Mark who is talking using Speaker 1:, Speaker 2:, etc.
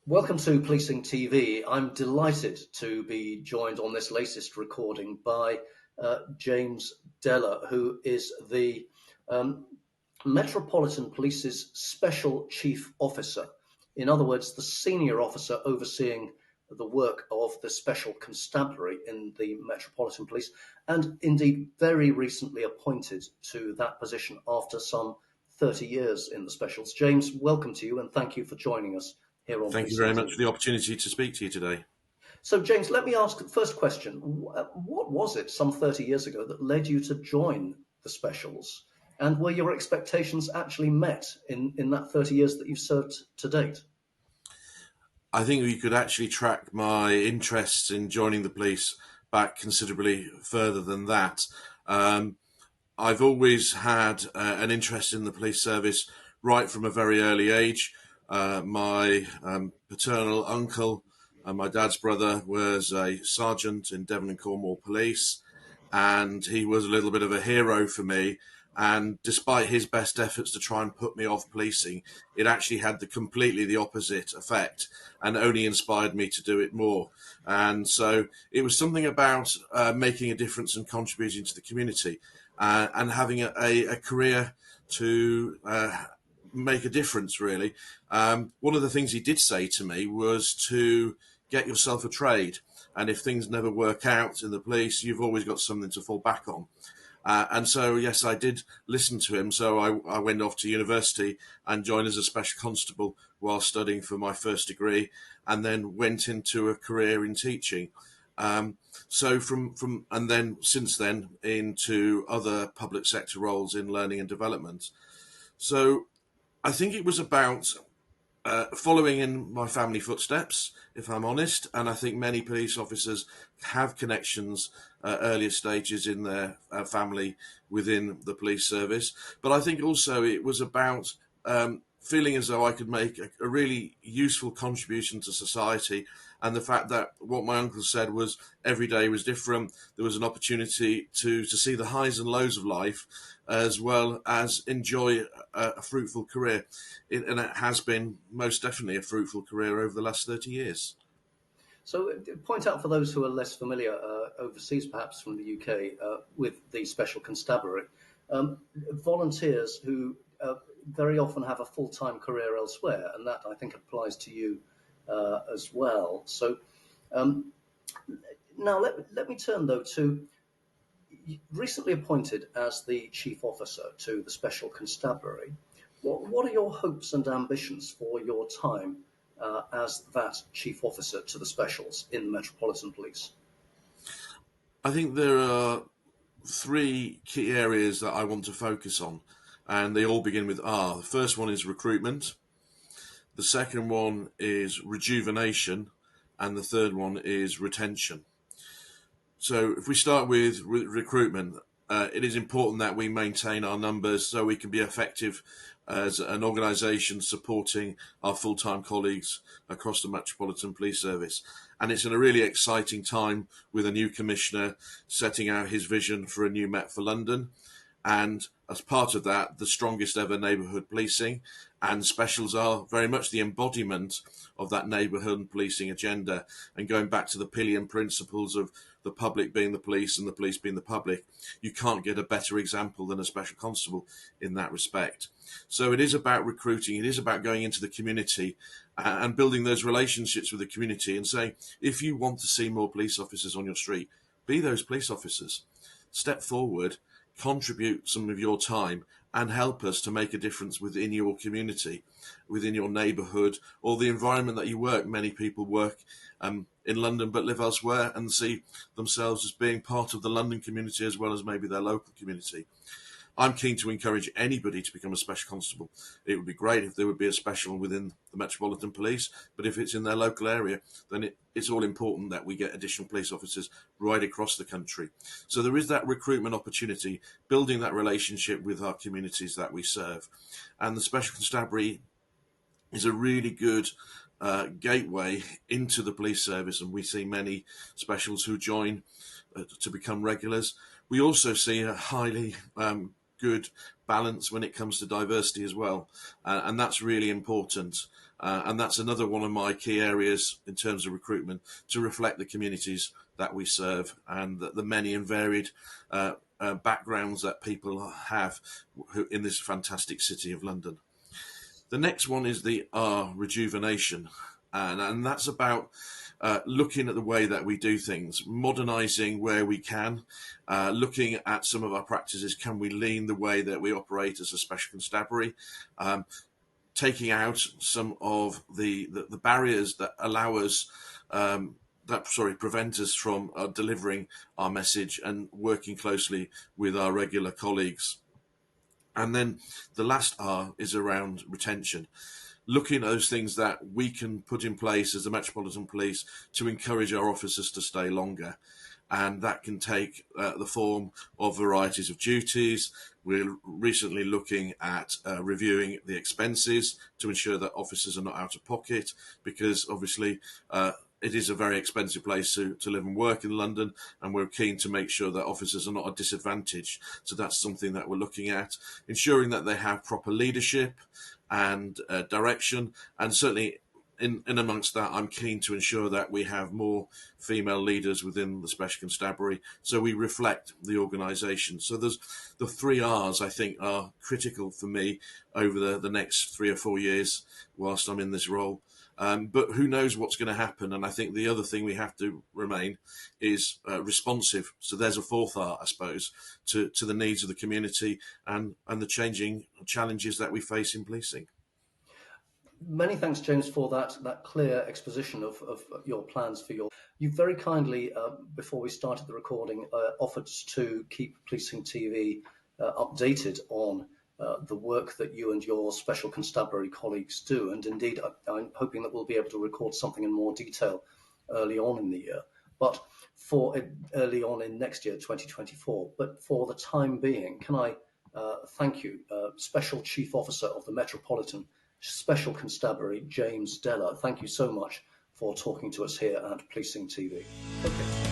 Speaker 1: Welcome to Policing TV. I'm delighted to be joined on this latest recording by James Deller, who is the Metropolitan Police's Special Chief Officer. In other words, the senior officer overseeing the work of the Special Constabulary in the Metropolitan Police, and indeed very recently appointed to that position after some 30 years in the Specials. James, welcome to you and thank you for joining us here on
Speaker 2: Thank you
Speaker 1: Policing
Speaker 2: very
Speaker 1: TV.
Speaker 2: much for the opportunity to speak to you today.
Speaker 1: So, James, let me ask the first question. What was it some 30 years ago that led you to join the Specials? And were your expectations actually met in that 30 years that you've served to date?
Speaker 2: I think you could actually track my interests in joining the police back considerably further than that. I've always had an interest in the police service right from a very early age. My paternal uncle and my dad's brother was a sergeant in Devon and Cornwall Police, and he was a little bit of a hero for me. And despite his best efforts to try and put me off policing, it actually had completely the opposite effect and only inspired me to do it more. And so it was something about making a difference and contributing to the community and having a career to make a difference, really. One of the things he did say to me was to get yourself a trade. And if things never work out in the police, you've always got something to fall back on. And so, yes, I did listen to him. So I went off to university and joined as a special constable while studying for my first degree, and then went into a career in teaching. So and then since then into other public sector roles in learning and development. So I think it was about following in my family footsteps, if I'm honest, and I think many police officers have connections earlier stages in their family within the police service. But I think also it was about feeling as though I could make a really useful contribution to society, and the fact that what my uncle said was every day was different. There was an opportunity to see the highs and lows of life, as well as enjoy a fruitful career. And it has been most definitely a fruitful career over the last 30 years.
Speaker 1: So point out for those who are less familiar overseas, perhaps from the UK, with the Special Constabulary, volunteers who very often have a full-time career elsewhere, and that I think applies to you as well. So now let me turn though to recently appointed as the Chief Officer to the Special Constabulary. What are your hopes and ambitions for your time as that Chief Officer to the Specials in the Metropolitan Police?
Speaker 2: I think there are three key areas that I want to focus on, and they all begin with R. The first one is recruitment, the second one is rejuvenation, and the third one is retention. So if we start with recruitment, it is important that we maintain our numbers so we can be effective as an organisation supporting our full-time colleagues across the Metropolitan Police Service. And it's in a really exciting time with a new commissioner setting out his vision for a new Met for London. And as part of that, the strongest ever neighbourhood policing, and specials are very much the embodiment of that neighbourhood policing agenda. And going back to the pillion principles of the public being the police and the police being the public, you can't get a better example than a special constable in that respect. So it is about recruiting, it is about going into the community and building those relationships with the community and saying, if you want to see more police officers on your street, be those police officers. Step forward, contribute some of your time and help us to make a difference within your community, within your neighbourhood, or the environment that you work. Many people work in London but live elsewhere and see themselves as being part of the London community as well as maybe their local community. I'm keen to encourage anybody to become a special constable. It would be great if there would be a special within the Metropolitan Police, but if it's in their local area, then it's all important that we get additional police officers right across the country. So there is that recruitment opportunity, building that relationship with our communities that we serve. And the Special Constabulary is a really good gateway into the police service, and we see many specials who join to become regulars. We also see a highly good balance when it comes to diversity as well, and that's really important. And that's another one of my key areas in terms of recruitment, to reflect the communities that we serve and the many and varied backgrounds that people have in this fantastic city of London. The next one is the R, rejuvenation, and that's about looking at the way that we do things, modernising where we can, looking at some of our practices. Can we lean the way that we operate as a special constabulary? Taking out some of the barriers that allow us, prevent us from delivering our message, and working closely with our regular colleagues. And then the last R is around retention, looking at those things that we can put in place as the Metropolitan Police to encourage our officers to stay longer. And that can take the form of varieties of duties. We're recently looking at reviewing the expenses to ensure that officers are not out of pocket, because obviously it is a very expensive place to live and work in London, and we're keen to make sure that officers are not at a disadvantage. So that's something that we're looking at, ensuring that they have proper leadership and direction, and certainly in amongst that, I'm keen to ensure that we have more female leaders within the Special Constabulary, so we reflect the organisation. So there's the 3 R's, I think, are critical for me over the next 3 or 4 years whilst I'm in this role. But who knows what's going to happen? And I think the other thing we have to remain is responsive. So there's a 4th R, I suppose, to the needs of the community and the changing challenges that we face in policing.
Speaker 1: Many thanks, James, for that clear exposition of your plans for your. You very kindly, before we started the recording, offered to keep Policing TV updated on the work that you and your Special Constabulary colleagues do. And indeed, I'm hoping that we'll be able to record something in more detail early on in the year, but for early on in next year, 2024. But for the time being, can I thank you, Special Chief Officer of the Metropolitan Special Constabulary, James Deller. Thank you so much for talking to us here at Policing TV. Okay.